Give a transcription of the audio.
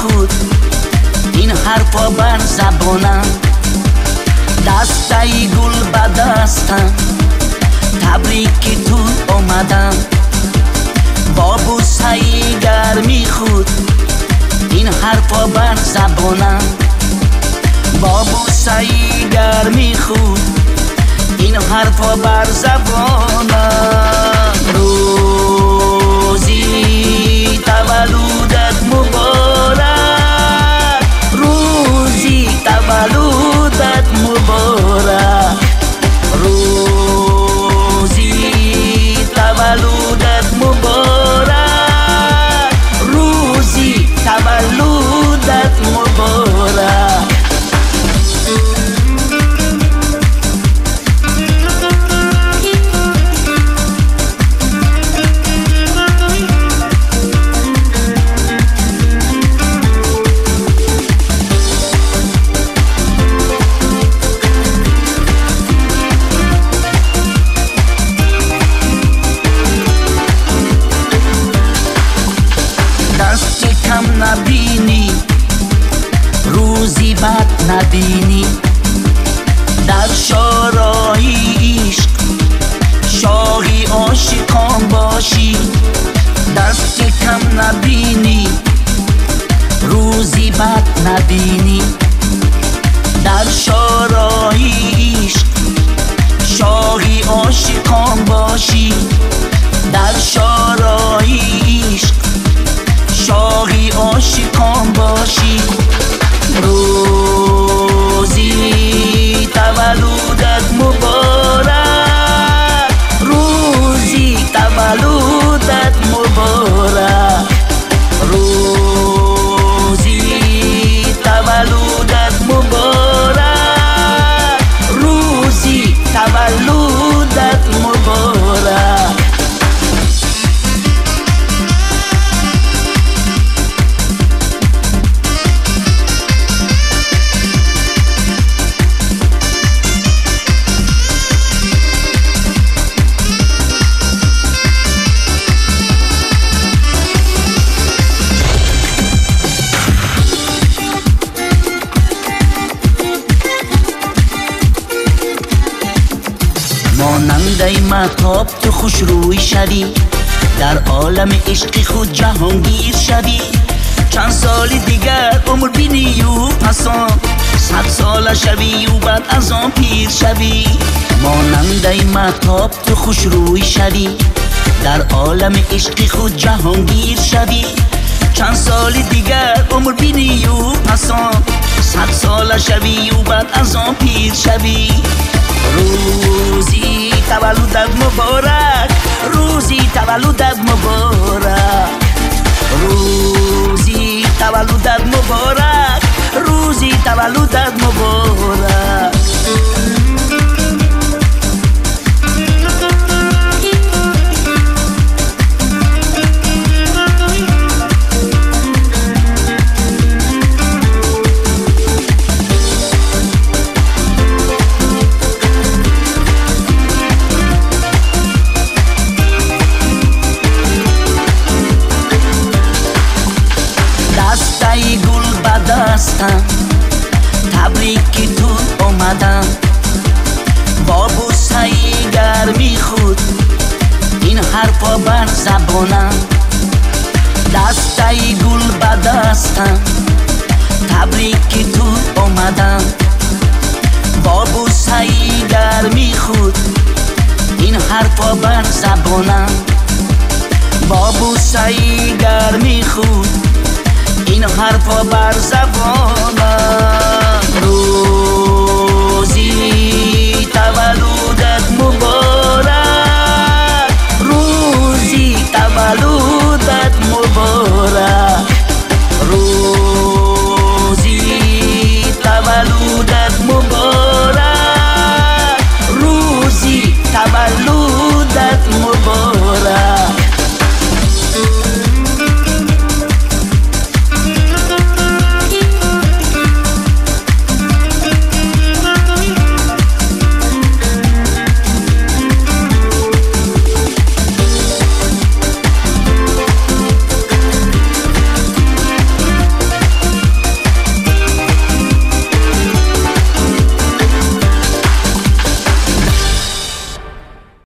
خود این حرفا بر زبانم دستای گل به دستم تبریک تو آمدم با بوسه گرمی خود این حرفا بر زبانم با بوسه گرمی خود این حرفا بر زبانم روزی تولدت مبارک روزی تولدت مبارک روزی تولدت مبارک روزی تولدت مبارک نبینی روزی بد نبینی در شورای عشق شاهی عاشقان باشی دست کم نبینی روزی بد نبینی در شورای عشق شاهی عاشقان باشی در شورای عشق شاهی عاشقان باشی روزی تولدت مبارک روزی تولدت مبارک روزی تولدت مبارک روزی تولدت مبارک ماننده مهتاب تو خوش روی شدی در عالم عشق خود جهانگیر شدی چند سال دیگر عمر بینی و پسان 100 ساله شوی و بعد از آن پیر شوی ماننده مهتاب تو خوش روی شدی در عالم عشق خود جهانگیر شدی چند سال دیگر عمر بینی و پسان 100 ساله شوی و بعد از آن پیر شوی روزی تولدت مبارک روزی تولدت مبارک روزی تولدت مبارک روزی تولدت مبارک دستای گل به دستم تبریک تو آمدم با بوسه گرمی خود این حرفا بر زبانم دستای گل به دستم تبریک تو آمدم با بوسه گرمی خود این حرفا بر زبانم با بوسه گرمی خود این حرفا بر زبانم